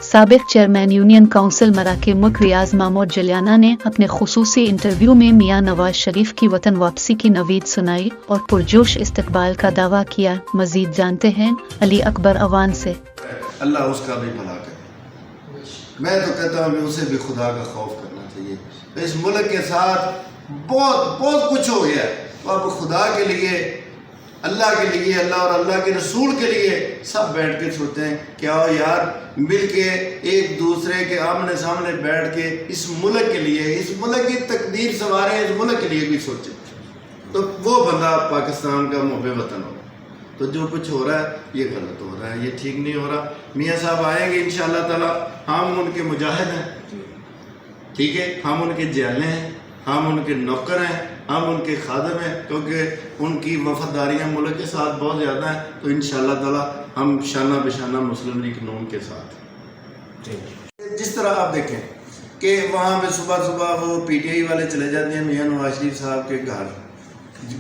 साबिक chairman union council मरा के मुख रियाज महमूद जलियाना ने अपने खुसूसी इंटरव्यू में मियां नवाज शरीफ की वतन वापसी की नवीद सुनाई और पुरजोश इस्तकबाल का दावा किया। मजीद जानते हैं अली अकबर अवान से। अल्लाह उसका भी भला करे। मैं तो कहता हूँ उसे भी खुदा का खौफ करना चाहिए। तो इस मुल्क के साथ बहुत बहुत कुछ हो गया, तो अब खुदा के लिए, अल्लाह के लिए, अल्लाह और अल्लाह के रसूल के लिए सब बैठ के सोचते हैं क्या हो यार, मिल के एक दूसरे के आमने सामने बैठ के इस मुल्क के लिए, इस मुल्क की तकदीर संवारें, इस मुल्क के लिए भी सोचें, तो वो बंदा पाकिस्तान का मुहब्बे वतन होगा। तो जो कुछ हो रहा है ये गलत हो रहा है, ये ठीक नहीं हो रहा। मियाँ साहब आएंगे इंशाअल्लाह ताला, हम उनके मुजाहिद हैं, ठीक है, हम उनके जाले हैं, हम उनके नौकर हैं, हम उनके खादम हैं, क्योंकि उनकी वफादारियाँ मुल्क के साथ बहुत ज़्यादा हैं। तो इंशाअल्लाह ताला हम शाना बिशाना मुस्लिम लीग नून के साथ। जिस तरह आप देखें कि वहाँ पे सुबह सुबह वो PTI वाले चले जाते हैं मियाँ नवाज शरीफ साहब के घर,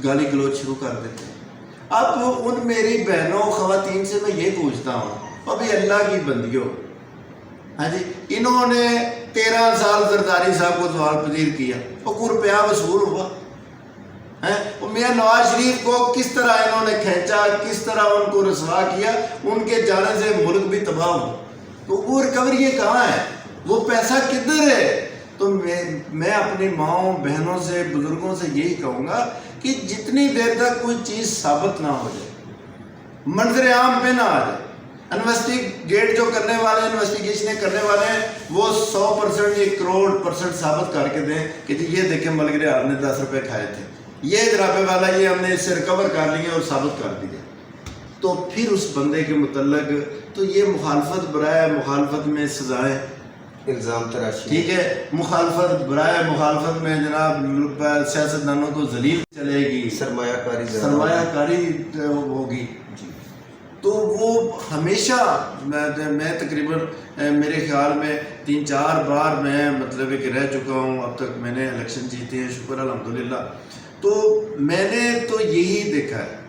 गाली गलौज शुरू कर देते हैं। अब उन मेरी बहनों ख़वातीन से मैं ये पूछता हूँ, अभी अल्लाह की बंदियों, हाँ जी, इन्होंने 13 साल जरदारी साहब को सवाल पजीर किया, और कोई रुपया वसूल हुआ है? और मियाँ नवाज शरीफ को किस तरह इन्होंने खींचा, किस तरह उनको रसवा किया, उनके जाने से मुल्क भी तबाह हुआ। तो वो रिकवरी ये कहाँ है, वो पैसा किधर है? तो मैं अपनी माँओं बहनों से, बुजुर्गों से यही कहूँगा कि जितनी देर तक कोई चीज़ साबित ना हो जाए, मंजर आम पे ना आ जाए, इन्वेस्टिगेट जो करने वाले, इन्वेस्टिगेशन करने वाले हैं, वो 100% 1 करोड़% साबित करके दें कि जी ये देखें मलक रियाज ने 10 रुपये खाए थे, ये जराबे वाला ये हमने इससे रिकवर कर लिया और साबित कर दिया। तो फिर उस बंदे के मुतल्लक तो ये मुखालफत बराए मुखालफत में सजाएं, इल्ज़ाम तराशी, ठीक है, मुखालफत बराए मुखालफत में जनाब सियासतदानों को जलील चलेगी, सरमायाकारी होगी। तो वो हमेशा मैं तकरीबन मेरे ख्याल में 3-4 बार मैं मतलब कि रह चुका हूँ, अब तक मैंने इलेक्शन जीते हैं, शुक्र अल्हम्दुलिल्लाह। तो मैंने तो यही देखा है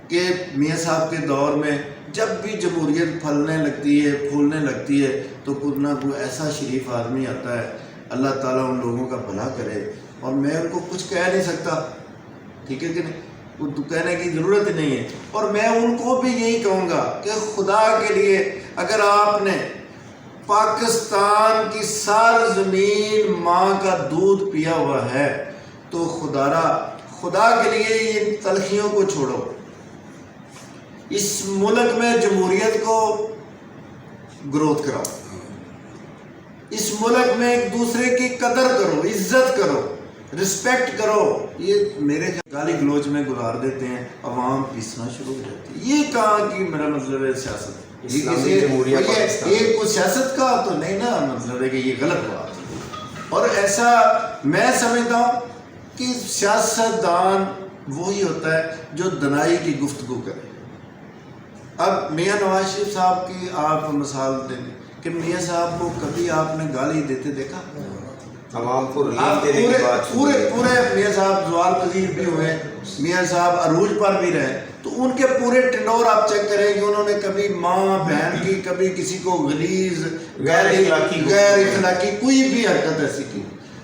कि मियाँ साहब के दौर में जब भी जमहूरियत फलने लगती है, फूलने लगती है, तो कुछ ना कोई ऐसा शरीफ आदमी आता है, अल्लाह ताला उन लोगों का भला करे, और मैं उनको कुछ कह नहीं सकता, ठीक है कि नहीं, तो कहने की ज़रूरत ही नहीं है। और मैं उनको भी यही कहूँगा कि खुदा के लिए अगर आपने पाकिस्तान की सारी ज़मीन माँ का दूध पिया हुआ है, तो खुदा के लिए इन तलखियों को छोड़ो, इस मुल्क में जमहूरियत को ग्रोथ कराओ, इस मुल्क में एक दूसरे की कदर करो, इज्जत करो, रिस्पेक्ट करो। ये मेरे गाली गलोच में गुजार देते हैं, अवाम पीसना शुरू हो जाती है। ये कहाँ की मेरा मतलब है सियासत, ये कुछ सियासत का तो नहीं ना, मतलब है कि ये गलत बात है। और ऐसा मैं समझता हूँ कि सियासतदान वही होता है जो दनाई की गुफ्तगू करे। अब मियाँ नवाज शरीफ साहब की आप मिसाल दें कि मियाँ साहब को कभी आपने गाली देते देखा? तमाम को पूरे मियाँ साहब जवाल पजीर भी हुए, मियाँ साहब अरूज पर भी रहे, तो उनके पूरे टेंडोर आप चेक करें कि उन्होंने कभी माँ बहन की, कभी किसी को गलीज गैर इखलाकी कोई भी हरकत ऐसी की।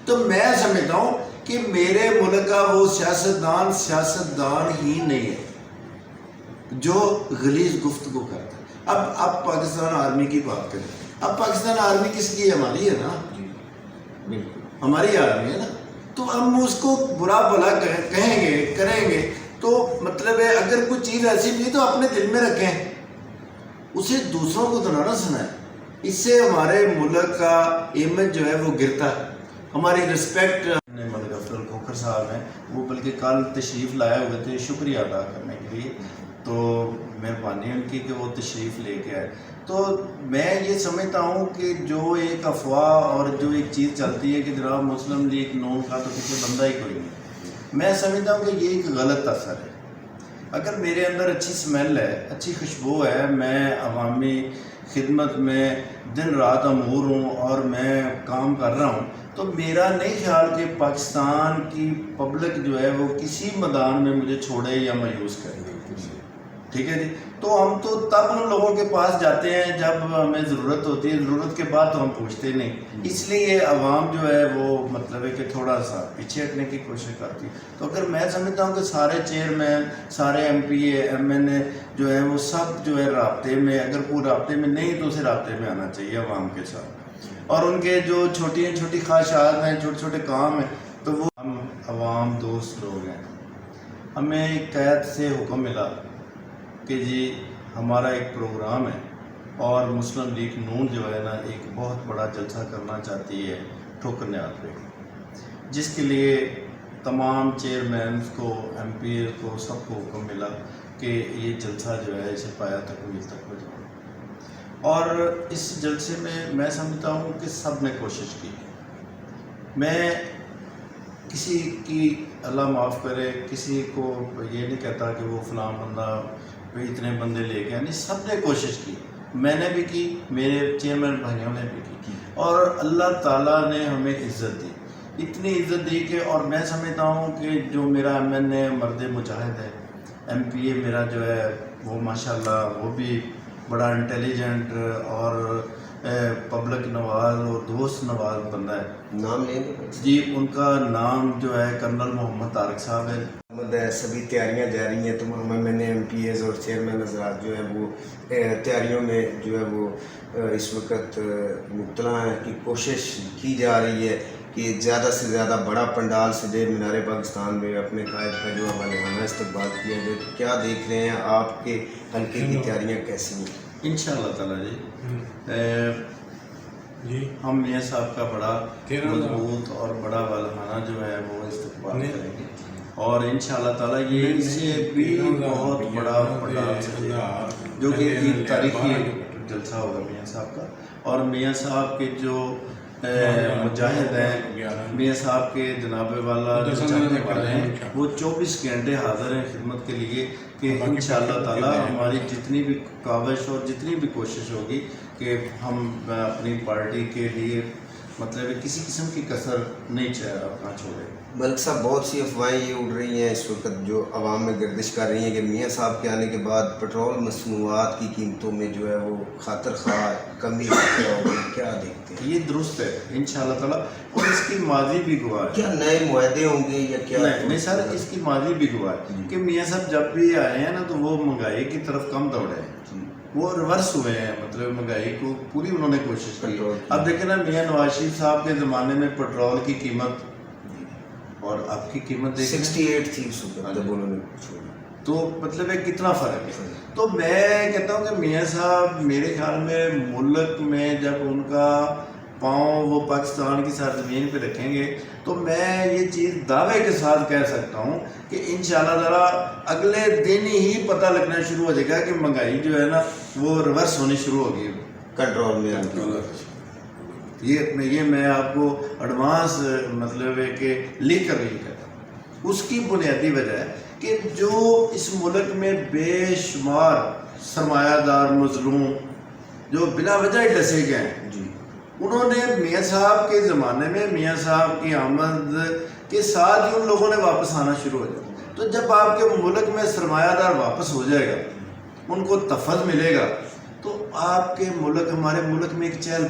तो मैं समझता हूँ कि मेरे मुल्क का वो सियासतदान ही नहीं है जो गलीज गुफ्तगू करता है। अब पाकिस्तान आर्मी की बात करें, अब पाकिस्तान आर्मी किसकी है? हमारी है ना, हमारी आर्मी है ना। तो हम उसको बुरा भला कहेंगे, करेंगे, तो मतलब है अगर कोई चीज़ ऐसी भी तो अपने दिल में रखें, उसे दूसरों को तो ना सुनाएं। इससे हमारे मुल्क का इमेज जो है वो गिरता है, हमारी रिस्पेक्ट। मलिक अफजल खोखर साहब हैं, वो बल्कि कल तशरीफ़ लाए हुए थे शुक्रिया अदा करने के लिए, तो मेहरबानी उनकी कि वो तशरीफ़ लेके आए। तो मैं ये समझता हूँ कि जो एक अफवाह और जो एक चीज़ चलती है कि जनाब मुस्लिम लीग नून का तो किसी बंदा ही कोई नहीं, मैं समझता हूँ कि ये एक गलत असर है। अगर मेरे अंदर अच्छी स्मेल है, अच्छी खुशबू है, मैं अवामी खिदमत में दिन रात अमूर हूँ और मैं काम कर रहा हूँ, तो मेरा नहीं ख्याल कि पाकिस्तान की पब्लिक जो है वो किसी मैदान में मुझे छोड़े या मायूस करे, ठीक है जी। تو ہم تو تب ان لوگوں کے پاس جاتے ہیں جب ہمیں ضرورت ہوتی ہے، ضرورت کے بعد تو ہم پوچھتے نہیں. اس لیے عوام جو ہے وہ مطلب ہے کہ تھوڑا سا پیچھے ہٹنے کی کوشش کرتی ہے. تو اگر میں سمجھتا ہوں کہ سارے چیئرمین، سارے ایم پی اے، ایم این اے جو ہے وہ سب جو ہے رابطے میں، اگر وہ رابطے میں نہیں تو اسے رابطے میں آنا چاہیے عوام کے ساتھ. اور ان کے جو چھوٹی چھوٹی خواہشات ہیں، چھوٹے چھوٹے کام ہیں، تو وہ ہم عوام دوست لوگ ہیں. ہمیں قید سے حکم ملا کہ جی ہمارا ایک پروگرام ہے اور مسلم لیگ نون جو ہے نا ایک بہت بڑا جلسہ کرنا چاہتی ہے ٹھوکرنیال پہ، جس کے لیے تمام چیئرمینز کو، ایم پی اے کو، سب کو حکم ملا کہ یہ جلسہ جو ہے اسے پایا تکمیل تک ہو جائے. اور اس جلسے میں سمجھتا ہوں کہ سب نے کوشش کی. میں کسی کی اللہ معاف کرے کسی کو یہ نہیں کہتا کہ وہ فلاں بندہ پہ اتنے بندے لے گیا، نہیں، سب نے کوشش کی. میں نے بھی کی، میرے چیئرمین بھائیوں نے بھی کی، اور اللہ تعالیٰ نے ہمیں عزت دی، اتنی عزت دی کہ، اور میں سمجھتا ہوں کہ جو میرا ایم این اے مرد مجاہد ہے، ایم پی اے میرا جو ہے وہ ماشاءاللہ وہ بھی بڑا انٹیلیجنٹ اور پبلک نواز اور دوست نواز بندہ ہے. نام لیں گے جی، ان کا نام جو ہے کرنل محمد طارق صاحب ہے. سبھی تیاریاں جاری ہیں. تمام میں نے ایم پی ایز اور چیئرمین حضرات جو ہیں وہ تیاریوں میں جو ہے وہ اس وقت مبتلا ہیں کہ کوشش کی جا رہی ہے کہ زیادہ سے زیادہ بڑا پنڈال سجے مینار پاکستان میں اپنے قائد کا جو والہانہ استقبال کیا جائے. کیا دیکھ رہے ہیں آپ کے حلقے کی تیاریاں کیسی ہیں؟ انشاءاللہ تعالیٰ جی ہم میاں صاحب کا بڑا مضبوط اور بڑا والہانہ جو ہے وہ استقبال کریں گے، اور انشاءاللہ تعالیٰ یہ اس سے بھی بہت بڑا پنڈال سجے گا جو کہ ایک تاریخی جلسہ ہوگا میاں صاحب کا. اور میاں صاحب کے جو مجاہد ہیں، میاں صاحب کے جناب والا جو چاہنے والے ہیں، وہ 24 گھنٹے حاضر ہیں خدمت کے لیے کہ انشاءاللہ تعالیٰ ہماری جتنی بھی کاوش اور جتنی بھی کوشش ہوگی کہ ہم اپنی پارٹی کے لیے مطلب کسی قسم کی کسر نہیں اپنا چھوڑے. ملک صاحب، بہت سی افواہیں یہ اڑ رہی ہیں اس وقت جو عوام میں گردش کر رہی ہیں کہ میاں صاحب کے آنے کے بعد پٹرول مصنوعات کی قیمتوں میں جو ہے وہ خاطر خواہ کمی ہوگی. کیا دیکھتے ہیں؟ یہ درست ہے انشاءاللہ تعالیٰ، اور اس کی ماضی بھی گواہ ہے. کیا نئے معاہدے ہوں گے یا کیا؟ نہیں سر، اس کی ماضی بھی گواہ ہے کہ میاں صاحب جب بھی آئے ہیں نا تو وہ مہنگائی کی طرف کم دوڑے ہیں، وہ ریورس ہوئے ہیں، مطلب مہنگائی کو پوری انہوں نے کوشش کی. اب دیکھیں نا، میاں نواز شریف صاحب کے زمانے میں پٹرول کی قیمت اور اب کی قیمت دیکھیں 68 تھی اس وقت جب انہوں نے چھوڑی، تو مطلب ہے کتنا فرق ہے. تو میں کہتا ہوں کہ میاں صاحب میرے خیال میں ملک میں جب ان کا پاؤں وہ پاکستان کی سرزمین پہ رکھیں گے تو میں یہ چیز دعوے کے ساتھ کہہ سکتا ہوں کہ انشاءاللہ تعالیٰ اگلے دن ہی پتہ لگنا شروع ہو جائے گا کہ مہنگائی جو ہے نا وہ ریورس ہونی شروع ہوگی، کنٹرول میں. یہ میں آپ کو ایڈوانس مطلب ہے کہ لکھ کر نہیں کہتا. اس کی بنیادی وجہ ہے کہ جو اس ملک میں بے شمار سرمایہ دار مظلوم جو بلا وجہ ہی ڈسے گئے ہیں، جی، انہوں نے میاں صاحب کے زمانے میں میاں صاحب کی آمد کے ساتھ ہی ان لوگوں نے واپس آنا شروع ہو جائے. تو جب آپ کے ملک میں سرمایہ دار واپس ہو جائے گا، ان کو تفض ملے گا، تو آپ کے ملک، ہمارے ملک میں ایک چہل